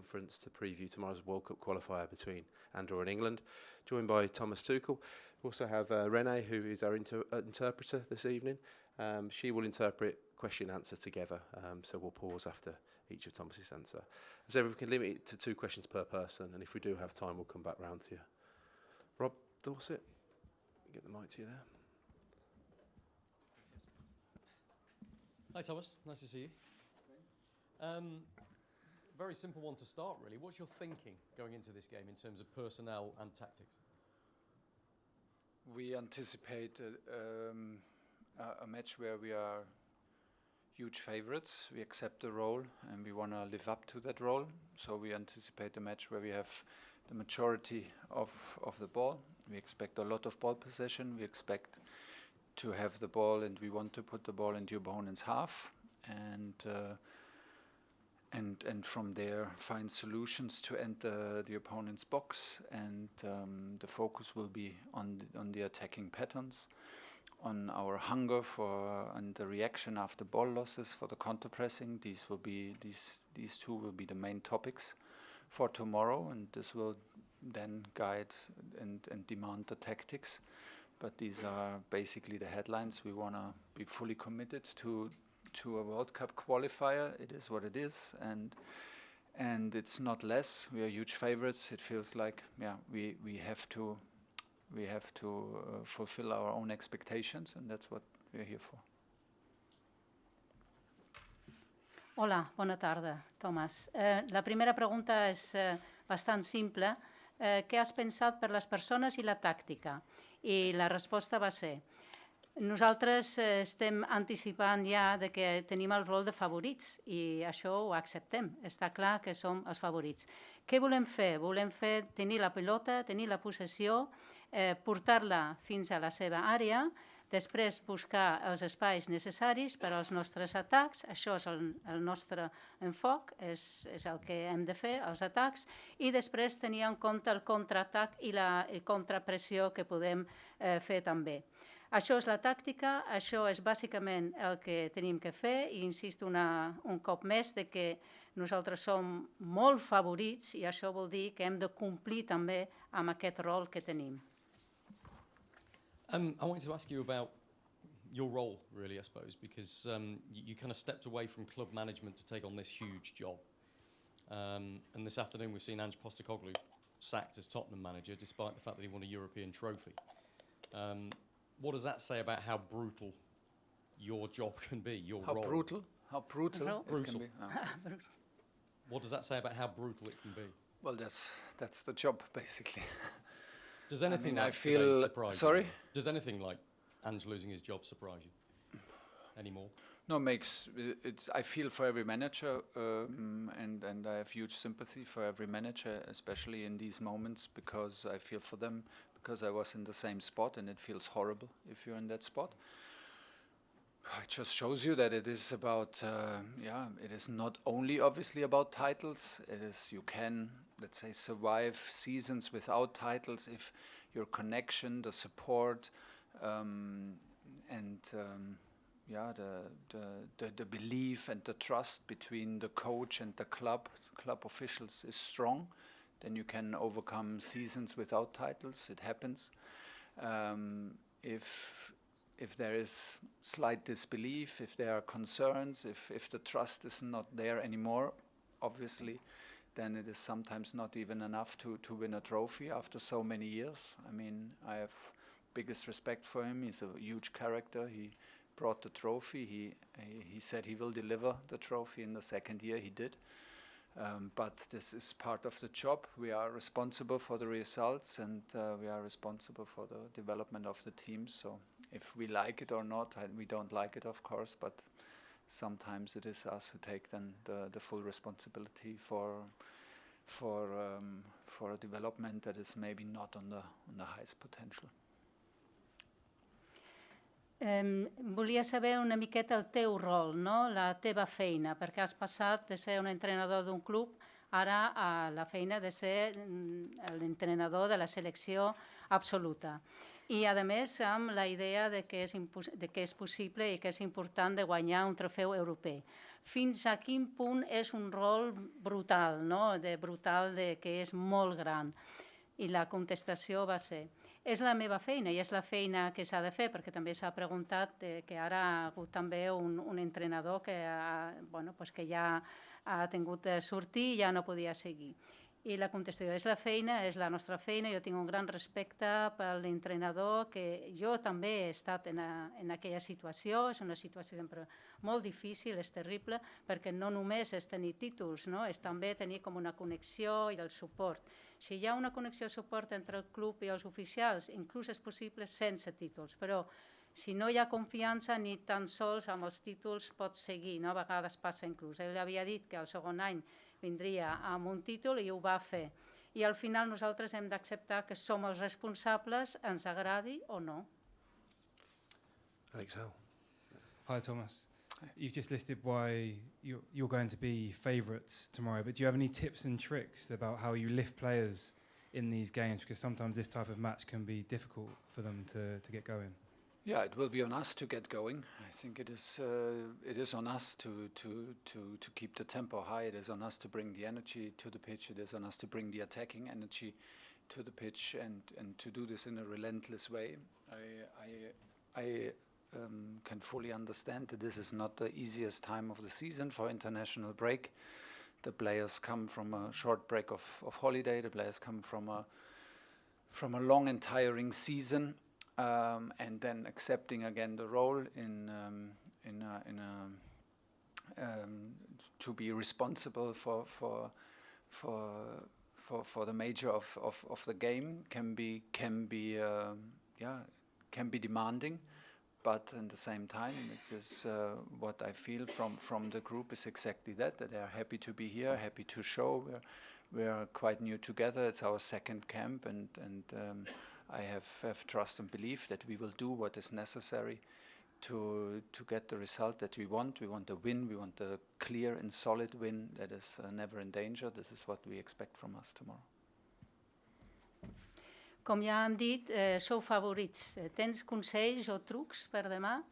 conference to preview tomorrow's World Cup qualifier between Andorra and England, joined by Thomas Tuchel. We also have Renee, who is our interpreter this evening. She will interpret question and answer together, so we'll pause after each of Thomas's answer. As ever, we can limit it to 2 questions per person, and if we do have time, we'll come back round to you. Rob Dorset, get the mic to you there. Hi Thomas, nice to see you. Very simple one to start really. What's your thinking going into this game in terms of personnel and tactics? We anticipate a match where we are huge favorites. We accept the role and we want to live up to that role. So we anticipate a match where we have the majority of the ball. We expect a lot of ball possession. We expect to have the ball and we want to put the ball into your opponent's half and from there find solutions to enter the opponent's box, and the focus will be on the attacking patterns, on our hunger for and the reaction after ball losses for the counter pressing. These 2 will be the main topics for tomorrow, and this will then guide and demand the tactics. But these are basically the headlines. We want to be fully committed to a World Cup qualifier. It is what it is, and it's not less. We are huge favorites. It feels like we have to fulfill our own expectations, and that's what we're here for. Hola, bona tarda, Thomas. La primera pregunta és bastant simple. Què has pensat per les persones i la tàctica? I la resposta va ser: nosaltres estem anticipant ja de que tenim el rol de favorits i això ho acceptem. Està clar que som els favorits. Què volem fer? Volem tenir la pilota, tenir la possessió, portar-la fins a la seva àrea, després buscar els espais necessaris per als nostres atacs. Això és el nostre enfoc, és el que hem de fer, els atacs, i després tenir en compte el contraatac i la contrapressió que podem fer també. Això és la tàctica, això és bàsicament el que tenim que fer, i insisto un cop més de que nosaltres som molt favorits i això vol dir que hem de complir també amb aquest rol que tenim. I wanted to ask you about your role, really, I suppose, because you kind of stepped away from club management to take on this huge job. And this afternoon we've seen Ange Postecoglou sacked as Tottenham manager, despite the fact that he won a European trophy. What does that say about how brutal your job can be, your role? How brutal it can be. What does that say about how brutal it can be? Well, that's the job, basically. Does anything like today surprise you? Does anything like Ange losing his job surprise you anymore? No, I feel for every manager, and I have huge sympathy for every manager, especially in these moments, because I feel for them, because I was in the same spot, and it feels horrible if you're in that spot. It just shows you that it is about, it is not only obviously about titles. It is, you can, let's say, survive seasons without titles if your connection, the support, the belief and the trust between the coach and the club officials is strong. Then you can overcome seasons without titles. It happens. If there is slight disbelief, if there are concerns, if the trust is not there anymore, obviously, then it is sometimes not even enough to win a trophy after so many years. I mean, I have biggest respect for him. He's a huge character. He brought the trophy. He said he will deliver the trophy in the second year. He did. But this is part of the job. We are responsible for the results, and we are responsible for the development of the team. So if we like it or not, we don't like it, of course, but sometimes it is us who take then the full responsibility for a development that is maybe not on the highest potential. Volia saber una miqueta el teu rol, no? La teva feina, perquè has passat de ser un entrenador d'un club ara a la feina de ser l'entrenador de la selecció absoluta. I, a més, amb la idea de que és possible i que és important de guanyar un trofeu europeu. fins a quin punt és un rol brutal, no? Que és molt gran. I la contestació va ser: és la meva feina i és la feina que s'ha de fer, perquè també s'ha preguntat que ara ha hagut també un entrenador que ja ha tingut de sortir i ja no podia seguir. I la contestació és la feina, és la nostra feina. Jo tinc un gran respecte per l'entrenador, que jo també he estat en aquella situació. És una situació sempre molt difícil, és terrible, perquè no només és tenir títols, no? És també tenir com una connexió i el suport. Si hi ha una connexió i suport entre el club i els oficials, inclús és possible sense títols, però si no hi ha confiança, ni tan sols amb els títols pots seguir, no? A vegades passa inclús. Ell havia dit que el segon any vindria amb un títol i ho va fer. I al final nosaltres hem d'acceptar que som els responsables, ens agradi o no. Alex Howell. Hi, Thomas. You've just listed why you're going to be favourites tomorrow, but do you have any tips and tricks about how you lift players in these games? Because sometimes this type of match can be difficult for them to get going. Yeah, it will be on us to get going. I think it is on us to keep the tempo high. It is on us to bring the energy to the pitch. It is on us to bring the attacking energy to the pitch and to do this in a relentless way. I can fully understand that this is not the easiest time of the season for international break. The players come from a short break of holiday. The players come from a long and tiring season. And then accepting again the role to be responsible for the major of the game can be demanding, but at the same time, it's just what I feel from the group is exactly that they are happy to be here, happy to show. We are quite new together. It's our second camp, and I have trust and belief that we will do what is necessary to get the result that we want. We want a win. We want a clear and solid win that is never in danger. This is what we expect from us tomorrow. Com ja hem dit, sou favorits. Tens consells o trucs per demà?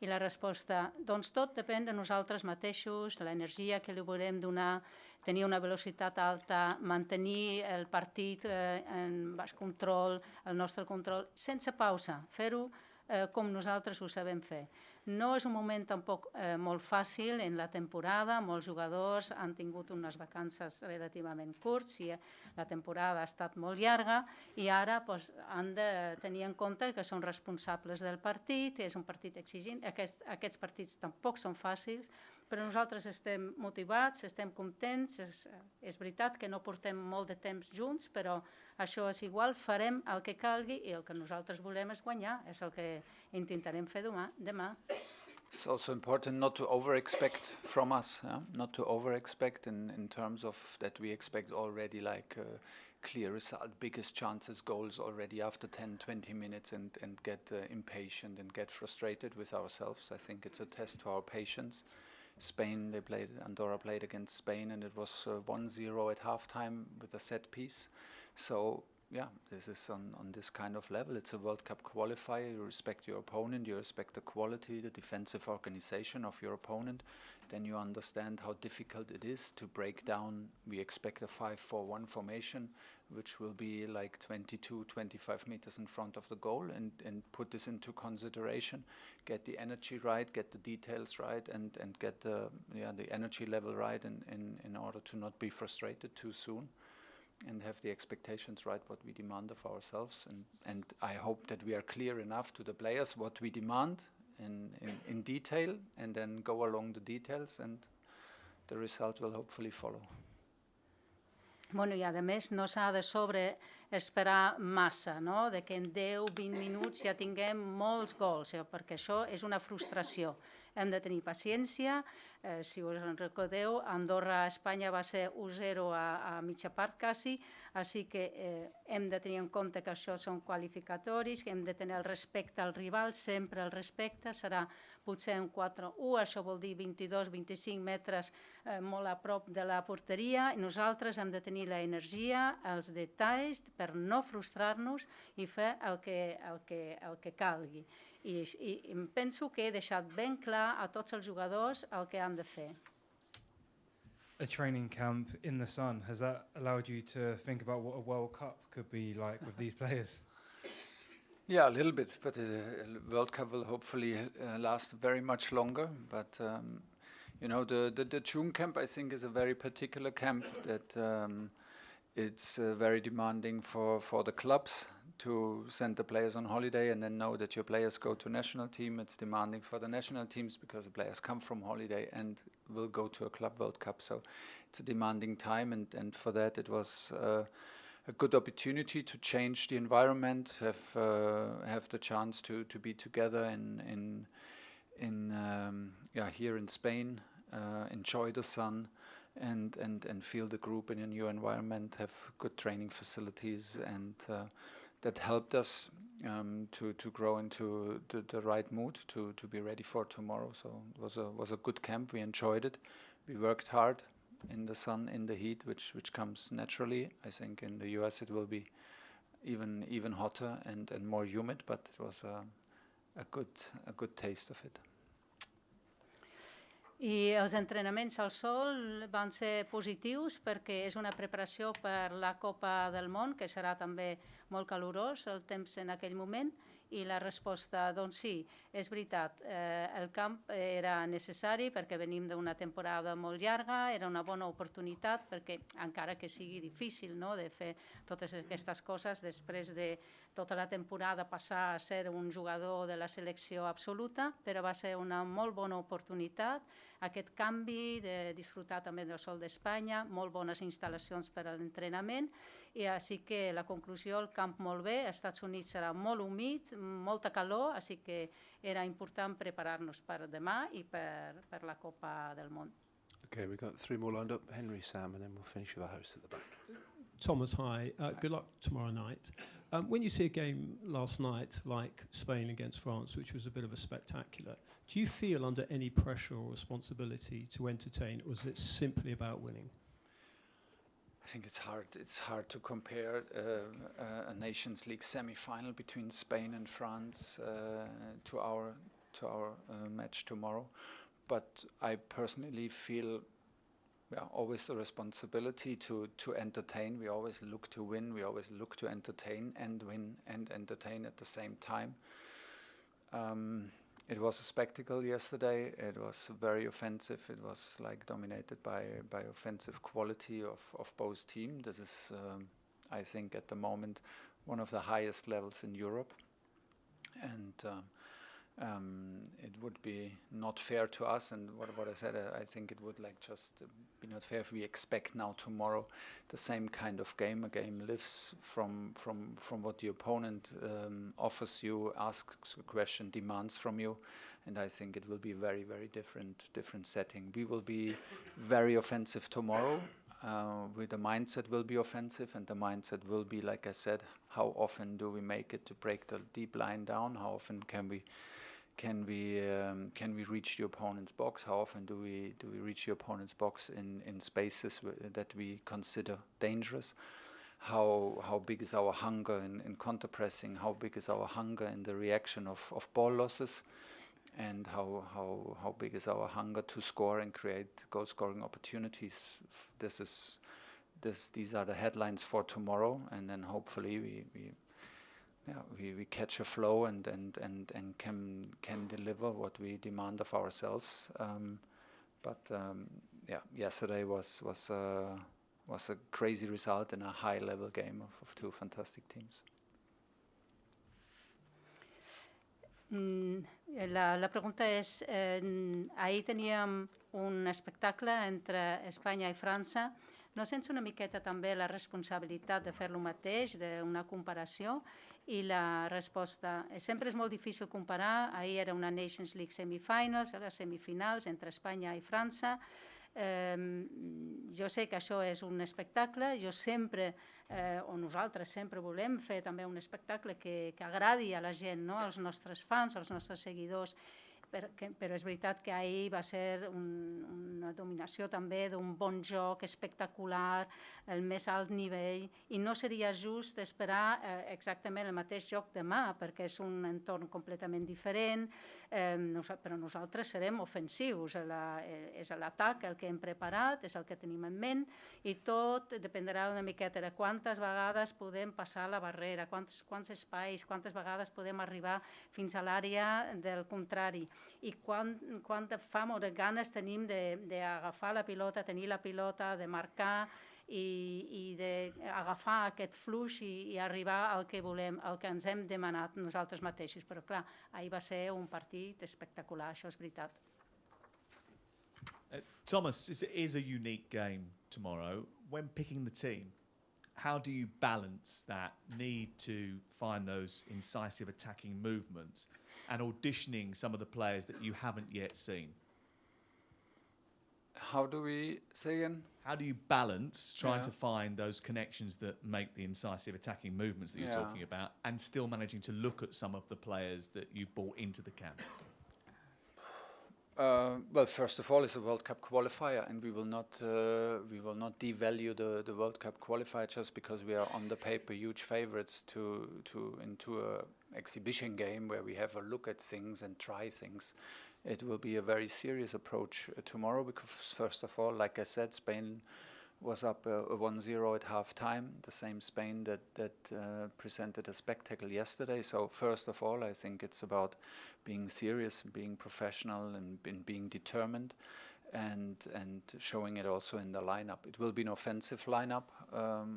I la resposta, doncs tot depèn de nosaltres mateixos, de l'energia que li volem donar, tenir una velocitat alta, mantenir el partit en baix control, el nostre control, sense pausa, fer-ho com nosaltres ho sabem fer. No és un moment tampoc molt fàcil en la temporada. Molts jugadors han tingut unes vacances relativament curts i la temporada ha estat molt llarga i ara han de tenir en compte que són responsables del partit, és un partit exigent. Aquests partits tampoc són fàcils, però nosaltres estem motivats, estem contents. És veritat que no portem molt de temps junts, però això és igual, farem el que calgui i el que nosaltres volem és guanyar, és el que intentarem fer demà. It's also important not to over-expect from us, not to over-expect in terms of that we expect already like clear result, biggest chances, goals already after 10, 20 minutes and get impatient and get frustrated with ourselves. I think it's a test to our patience. Andorra played against Spain and it was 1-0 at halftime with a set piece. So yeah, this is on this kind of level. It's a World Cup qualifier. You respect your opponent, you respect the quality, the defensive organization of your opponent. Then you understand how difficult it is to break down. We expect a 5-4-1 formation, which will be like 22, 25 meters in front of the goal, and put this into consideration. Get the energy right, get the details right, and get the energy level right in order to not be frustrated too soon. And have the expectations right, what we demand of ourselves. And I hope that we are clear enough to the players what we demand in detail, and then go along the details, and the result will hopefully follow. Bueno, i a més no s'ha de esperar massa, no? De que en 10-20 minuts ja tinguem molts gols, perquè això és una frustració. Hem de tenir paciència. Si us en recordeu, Andorra-Espanya va ser 1-0 a mitja part quasi, així que hem de tenir en compte que això són qualificatoris, que hem de tenir el respecte al rival, sempre el respecte. Serà potser un 4-1, això vol dir 22-25 metres molt a prop de la porteria. Nosaltres hem de tenir l'energia, els detalls, per no frustrar-nos i fer el que calgui. I penso que he deixat ben clar a tots els jugadors el que han de fer. a training camp in the sun. Has that allowed you to think about what a World Cup could be like with these players? Yeah, a little bit, but the World Cup will hopefully last very much longer. But you know, the June camp, I think, is a very particular camp that it's very demanding for the clubs to send the players on holiday and then know that your players go to national team. It's demanding for the national teams because the players come from holiday and will go to a Club World Cup. So it's a demanding time, and for that it was a good opportunity to change the environment, have the chance to be together in here in Spain, enjoy the sun, and feel the group in a new environment, have good training facilities, and that helped us to grow into the right mood to be ready for tomorrow. So it was a good camp. We enjoyed it. We worked hard in the sun, in the heat, which comes naturally. I think in the US it will be even hotter and more humid, but it was a good taste of it. I els entrenaments al sol van ser positius perquè és una preparació per la Copa del Món, que serà també molt calorós el temps en aquell moment, i la resposta, doncs sí, és veritat, el camp era necessari perquè venim d'una temporada molt llarga, era una bona oportunitat perquè, encara que sigui difícil, no?, de fer totes aquestes coses després de tota la temporada passar a ser un jugador de la selecció absoluta, però va ser una molt bona oportunitat, aquest canvi de disfrutar també del sol d'Espanya, molt bones instal·lacions per a l'entrenament, i així que la conclusió, el camp molt bé, als Estats Units serà molt humit, molta calor, així que era important preparar-nos per demà i per la Copa del Món. Okay, we've got 3 more lined up, Henry, Sam, and then we'll finish with the host at the back. Thomas, hi. Good luck tomorrow night. When you see a game last night like Spain against France, which was a bit of a spectacular, do you feel under any pressure or responsibility to entertain, or is it simply about winning? I think it's hard. It's hard to compare a Nations League semi-final between Spain and France to our match tomorrow. But I personally feel always the responsibility to entertain. We always look to win. We always look to entertain and win and entertain at the same time. It was a spectacle yesterday. It was very offensive. It was like dominated by offensive quality of both teams. This is, I think, at the moment, one of the highest levels in Europe. And it would be not fair to us, and what I said, I think it would just be not fair if we expect now tomorrow the same kind of game. A game lives from what the opponent offers you, asks a question, demands from you, and I think it will be very, very different setting. We will be very offensive tomorrow. With the mindset will be offensive, and the mindset will be, like I said, how often do we make it to break the deep line down? How often can we reach the opponent's box? How often do we reach the opponent's box in spaces that we consider dangerous? How big is our hunger in counter-pressing? How big is our hunger in the reaction of ball losses? And how big is our hunger to score and create goal-scoring opportunities? These are the headlines for tomorrow, and then hopefully we catch a flow and can deliver what we demand of ourselves. Yesterday was a crazy result in a high-level game of two fantastic teams. La pregunta és, ahir teníem un espectacle entre Espanya i França. No sents una miqueta també la responsabilitat de fer lo mateix, d'una comparació? I la resposta, sempre és molt difícil comparar. Ahir era una Nations League semifinals, ara semifinals entre Espanya i França. Jo sé que això és un espectacle, jo sempre, o nosaltres sempre volem fer també un espectacle que agradi a la gent, no? Als nostres fans, als nostres seguidors. però és veritat que ahir va ser una dominació també d'un bon joc espectacular, el més alt nivell, i no seria just esperar exactament el mateix joc demà, perquè és un entorn completament diferent, però nosaltres serem ofensius, és l'atac el que hem preparat, és el que tenim en ment, i tot dependrà una miqueta de quantes vegades podem passar la barrera, quants espais, quantes vegades podem arribar fins a l'àrea del contrari i quanta fam o de ganes tenim d'agafar la pilota, tenir la pilota, de marcar i d'agafar aquest flux i arribar al que volem, al que ens hem demanat nosaltres mateixos. Però clar, ahir va ser un partit espectacular, això és veritat. Thomas, it is a unique game tomorrow. When picking the team, how do you balance that need to find those incisive attacking movements and auditioning some of the players that you haven't yet seen? How do we say again? How do you balance trying to find those connections that make the incisive attacking movements that you're talking about and still managing to look at some of the players that you brought into the camp? Well, first of all, it's a World Cup qualifier, and we will not devalue the World Cup qualifier just because we are on the paper huge favorites into a exhibition game where we have a look at things and try things. It will be a very serious approach tomorrow because, first of all, like I said, Spain was up 1-0 at half time, the same Spain that presented a spectacle yesterday. So first of all, I think it's about being serious, being professional, and being determined, and showing it also in the lineup. It will be an offensive lineup,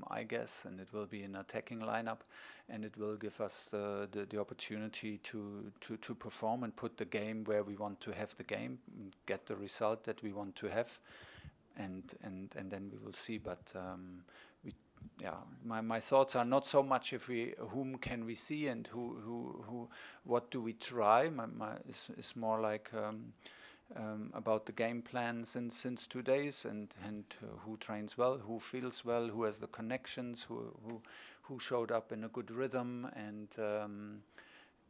I guess, and it will be an attacking lineup, and it will give us the opportunity to perform and put the game where we want to have the game, and get the result that we want to have. And then we will see. But my thoughts are not so much whom can we see and who what do we try. It's more like about the game plan since 2 days and who trains well, who feels well, who has the connections, who showed up in a good rhythm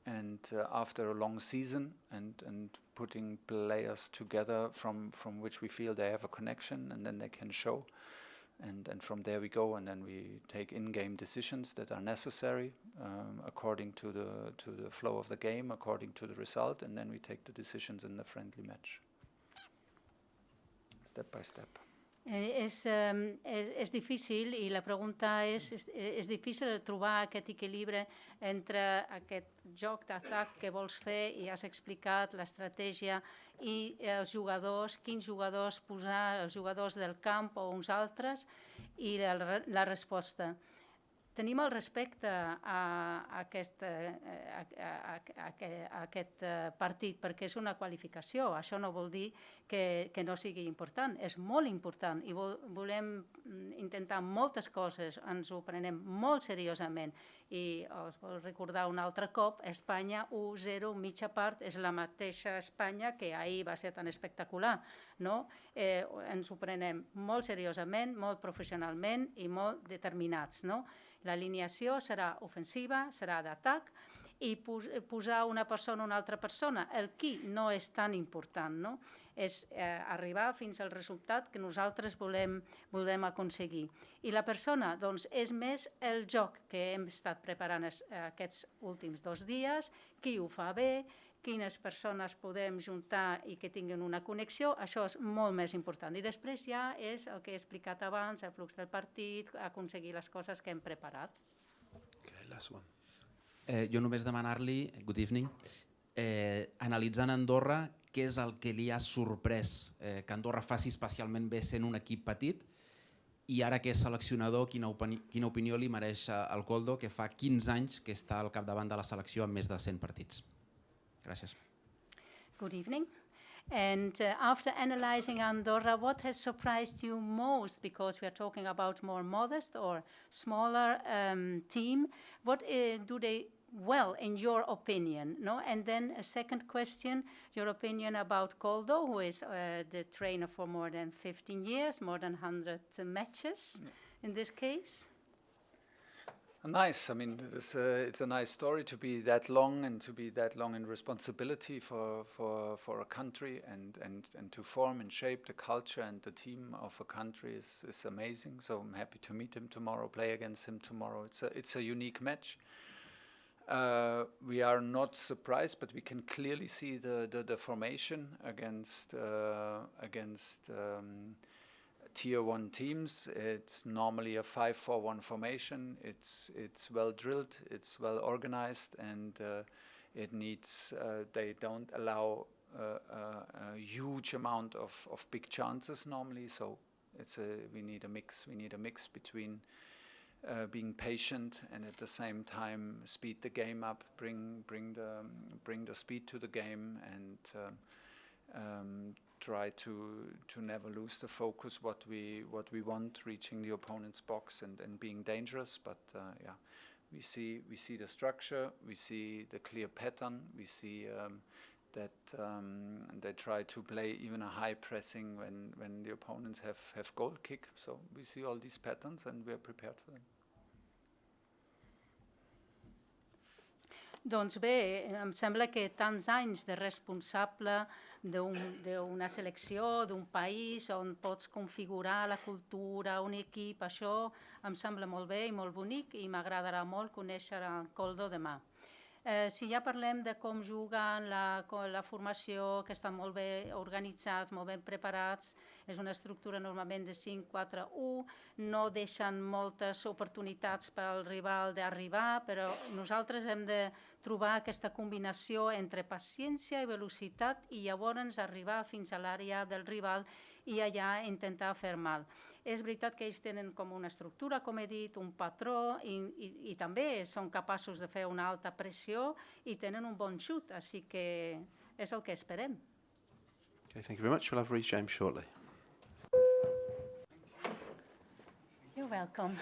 and after a long season and putting players together from which we feel they have a connection, and then they can show, and from there we go, and then we take in-game decisions that are necessary according to the flow of the game, according to the result, and then we take the decisions in the friendly match, step by step. És difícil, i la pregunta és difícil trobar aquest equilibri entre aquest joc d'atac que vols fer i has explicat l'estratègia i els jugadors, quins jugadors posar, els jugadors del camp o uns altres, i la resposta. Tenim el respecte a aquest partit perquè és una qualificació. Això no vol dir que no sigui important. És molt important i volem intentar moltes coses. Ens ho prenem molt seriosament. I us vol recordar un altre cop, Espanya 1-0, mitja part, és la mateixa Espanya que ahir va ser tan espectacular. No? Ens ho prenem molt seriosament, molt professionalment i molt determinats. No? L'alineació serà ofensiva, serà d'atac, i posar una persona o una altra persona. El qui no és tan important, no? És arribar fins al resultat que nosaltres volem aconseguir. I la persona, doncs, és més el joc que hem estat preparant aquests últims 2 dies, qui ho fa bé, quines persones podem juntar i que tinguin una connexió, això és molt més important. I després ja és el que he explicat abans, el flux del partit, aconseguir les coses que hem preparat. Okay, last one. Jo només demanar-li, good evening, analitzant Andorra, què és el que li ha sorprès que Andorra faci especialment bé sent un equip petit, i ara que és seleccionador, quina opinió li mereix el Koldo, que fa 15 anys que està al capdavant de la selecció amb més de 100 partits. Gràcies. Good evening. And after analyzing Andorra, what has surprised you most? Because we are talking about more modest or smaller team. What do they well, in your opinion? No? And then a second question, your opinion about Koldo, who is the trainer for more than 15 years, more than 100 matches in this case. Nice. I mean, it's a nice story to be that long and to be that long in responsibility for a country and to form and shape the culture and the team of a country is amazing. So I'm happy to meet him tomorrow, play against him tomorrow. It's a unique match. We are not surprised, but we can clearly see the formation against Tier 1 teams. It's normally a 5-4-1 formation. It's well drilled, it's well organized, and it needs. They don't allow a huge amount of big chances normally. So we need a mix. We need a mix between being patient and at the same time speed the game up, bring the speed to the game, and try to never lose the focus what we want, reaching the opponent's box and being dangerous. But we see the structure, we see the clear pattern, we see that they try to play even a high pressing when the opponents have goal kick. So we see all these patterns and we are prepared for them. Doncs bé, em sembla que tants anys de responsable d'una selecció, d'un país on pots configurar la cultura, un equip, això em sembla molt bé i molt bonic i m'agradarà molt conèixer el Koldo demà. Si ja parlem de com juguen, la formació, que estan molt bé organitzats, molt ben preparats, és una estructura normalment de 5-4-1, no deixen moltes oportunitats pel rival d'arribar, però nosaltres hem de trobar aquesta combinació entre paciència i velocitat i llavors arribar fins a l'àrea del rival i allà intentar fer mal. És veritat que ells tenen com una estructura, com he dit, un patró i també són capaços de fer una alta pressió i tenen un bon xut, així que és el que esperem. Okay, thank you very much. We'll have Reece James shortly. You're welcome.